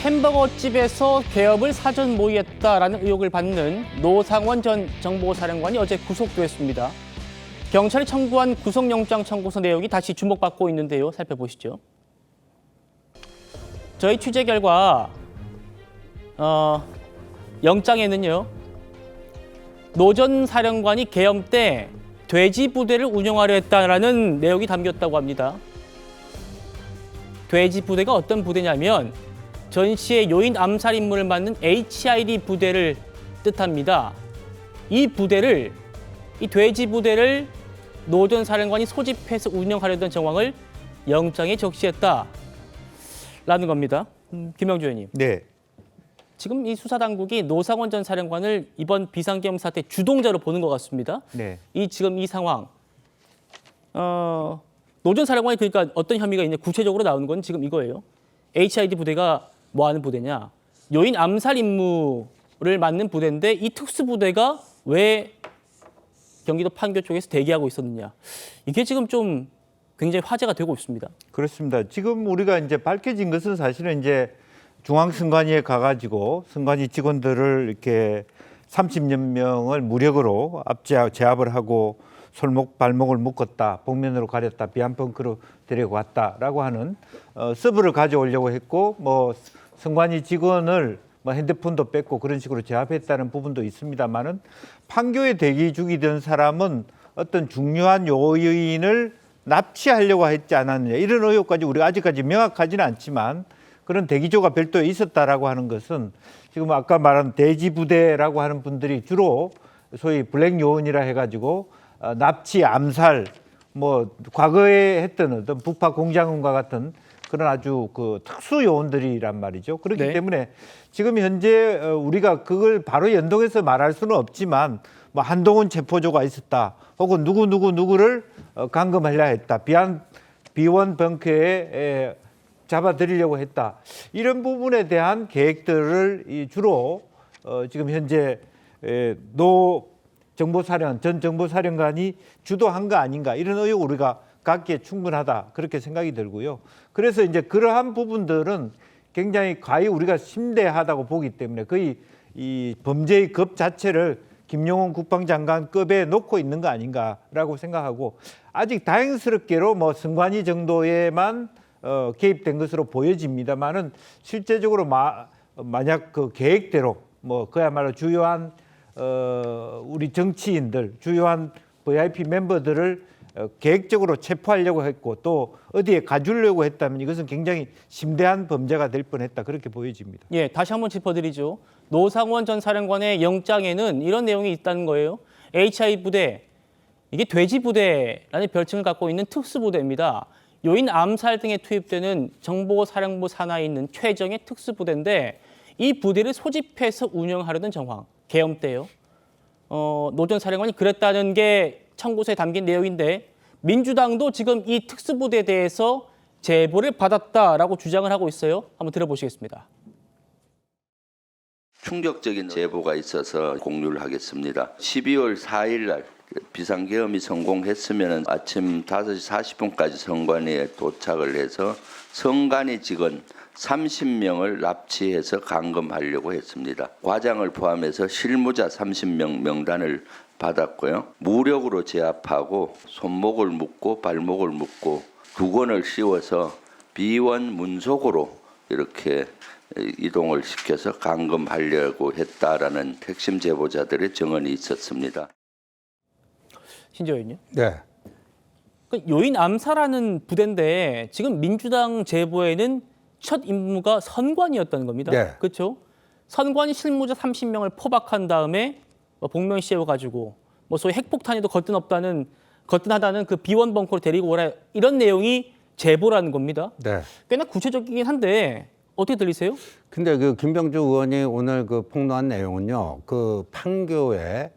햄버거집에서 개업을 사전 모의했다라는 의혹을 받는 노상원 전 정보사령관이 어제 구속됐습니다. 경찰이 청구한 구속영장 청구서 내용이 다시 주목받고 있는데요. 살펴보시죠. 저희 취재 결과 영장에는요. 노 전 사령관이 계엄 때 돼지 부대를 운영하려 했다라는 내용이 담겼다고 합니다. 돼지 부대가 어떤 부대냐면 전시의 요인 암살 임무를 맡는 HID 부대를 뜻합니다. 이 돼지 부대를 노 전 사령관이 소집해서 운영하려던 정황을 영장에 적시했다라는 겁니다. 김영주 의원님. 네. 지금 이 수사당국이 노상원 전 사령관을 이번 비상계엄 사태 주동자로 보는 것 같습니다. 네. 지금 이 상황, 노 전 사령관이 그러니까 어떤 혐의가 있냐 구체적으로 나오는 건 지금 이거예요. HID 부대가 뭐 하는 부대냐? 요인 암살 임무를 맡는 부대인데 이 특수부대가 왜 경기도 판교 쪽에서 대기하고 있었느냐? 이게 지금 좀 굉장히 화제가 되고 있습니다. 그렇습니다. 지금 우리가 이제 밝혀진 것은 사실은 이제 중앙선관위에 가가지고 선관위 직원들을 이렇게 30여 명을 무력으로 제압을 하고 손목 발목을 묶었다, 복면으로 가렸다, 비안벙크로 데리고 왔다라고 하는 서브를 가져오려고 했고 뭐 선관위 직원을 뭐 핸드폰도 뺏고 그런 식으로 제압했다는 부분도 있습니다만은 판교에 대기 중이던 사람은 어떤 중요한 요인을 납치하려고 했지 않았느냐 이런 의혹까지 우리가 아직까지 명확하지는 않지만 그런 대기조가 별도에 있었다라고 하는 것은 지금 아까 말한 돼지 부대라고 하는 분들이 주로 소위 블랙 요원이라 해가지고 납치, 암살, 뭐 과거에 했던 어떤 북파 공작원과 같은 그런 아주 그 특수 요원들이란 말이죠. 그렇기 네. 때문에 지금 현재 우리가 그걸 바로 연동해서 말할 수는 없지만 뭐 한동훈 체포조가 있었다, 혹은 누구를 감금하려 했다, 비원 벙커에 잡아들이려고 했다. 이런 부분에 대한 계획들을 주로 지금 현재 전 정보사령관이 주도한 거 아닌가 이런 의혹 우리가 갖기에 충분하다 그렇게 생각이 들고요. 그래서 이제 그러한 부분들은 굉장히 과히 우리가 심대하다고 보기 때문에 거의 이 범죄의 급 자체를 김용원 국방장관급에 놓고 있는 거 아닌가라고 생각하고 아직 다행스럽게로 뭐 선관위 정도에만 개입된 것으로 보여집니다만은 실제적으로 만약 그 계획대로 뭐 그야말로 주요한 우리 정치인들, 주요한 VIP 멤버들을 계획적으로 체포하려고 했고 또 어디에 가두려고 했다면 이것은 굉장히 심대한 범죄가 될 뻔했다 그렇게 보여집니다. 예, 다시 한번 짚어드리죠. 노상원 전 사령관의 영장에는 이런 내용이 있다는 거예요. HI 부대, 이게 돼지 부대라는 별칭을 갖고 있는 특수부대입니다. 요인 암살 등에 투입되는 정보사령부 산하에 있는 최정예 특수부대인데 이 부대를 소집해서 운영하려던 정황, 계엄 때요. 노 전 사령관이 그랬다는 게 청구서에 담긴 내용인데 민주당도 지금 이 특수부대에 대해서 제보를 받았다라고 주장을 하고 있어요. 한번 들어보시겠습니다. 충격적인 제보가 있어서 공유를 하겠습니다. 12월 4일 날 비상계엄이 성공했으면 아침 5시 40분까지 선관위에 도착을 해서 선관위 직원 30명을 납치해서 감금하려고 했습니다. 과장을 포함해서 실무자 30명 명단을 받았고요. 무력으로 제압하고 손목을 묶고 발목을 묶고 두건을 씌워서 비원 문속으로 이렇게 이동을 시켜서 감금하려고 했다라는 핵심 제보자들의 증언이 있었습니다. 신재호 의원님. 네. 요인 암살하는 부대인데 지금 민주당 제보에는 첫 임무가 선관위였다는 겁니다. 네. 그렇죠? 선관위 실무자 30명을 포박한 다음에 복면 씌워가지고 뭐 소위 핵폭탄에도 거뜬하다는 그 비원 벙커로 데리고 오라 이런 내용이 제보라는 겁니다. 네. 꽤나 구체적이긴 한데 어떻게 들리세요? 근데 그 김병주 의원이 오늘 그 폭로한 내용은요, 그 판교에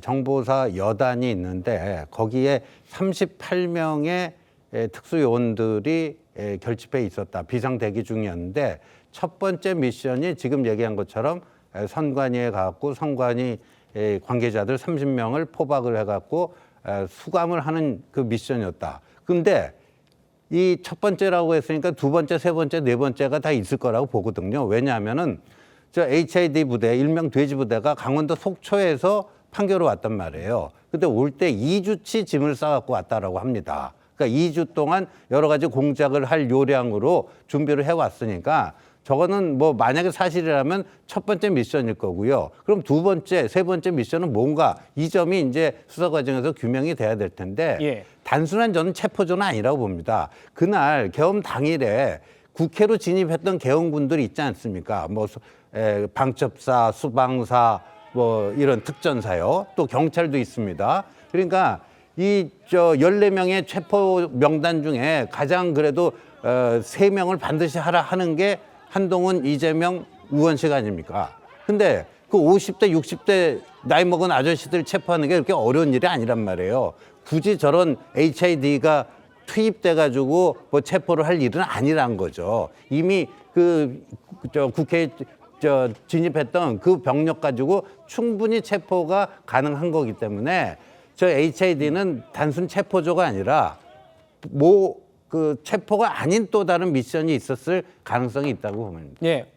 정보사 여단이 있는데 거기에 38명의 특수요원들이 결집해 있었다. 비상 대기 중이었는데 첫 번째 미션이 지금 얘기한 것처럼 선관위에 가고 선관위 관계자들 30명을 포박을 해갖고 수감을 하는 그 미션이었다. 근데 이 첫 번째라고 했으니까 두 번째, 세 번째, 네 번째가 다 있을 거라고 보거든요. 왜냐하면은 저 HID 부대, 일명 돼지 부대가 강원도 속초에서 판교로 왔단 말이에요. 근데 올 때 2주치 짐을 싸갖고 왔다라고 합니다. 그러니까 2주 동안 여러 가지 공작을 할 요량으로 준비를 해왔으니까 저거는 뭐 만약에 사실이라면 첫 번째 미션일 거고요. 그럼 두 번째, 세 번째 미션은 뭔가 이 점이 이제 수사 과정에서 규명이 돼야 될 텐데 예. 단순한 저는 체포조는 아니라고 봅니다. 그날 계엄 당일에 국회로 진입했던 계엄군들이 있지 않습니까? 뭐 방첩사, 수방사, 뭐 이런 특전사요. 또 경찰도 있습니다. 그러니까 이 14명의 체포 명단 중에 가장 그래도 3명을 반드시 하라 하는 게 한동훈, 이재명, 우원식 아닙니까? 근데 그 50대, 60대 나이 먹은 아저씨들 체포하는 게 그렇게 어려운 일이 아니란 말이에요. 굳이 저런 HID가 투입돼가지고 뭐 체포를 할 일은 아니란 거죠. 이미 국회에 진입했던 그 병력 가지고 충분히 체포가 가능한 거기 때문에 저 HID는 단순 체포조가 아니라 그 체포가 아닌 또 다른 미션이 있었을 가능성이 있다고 봅니다. 예.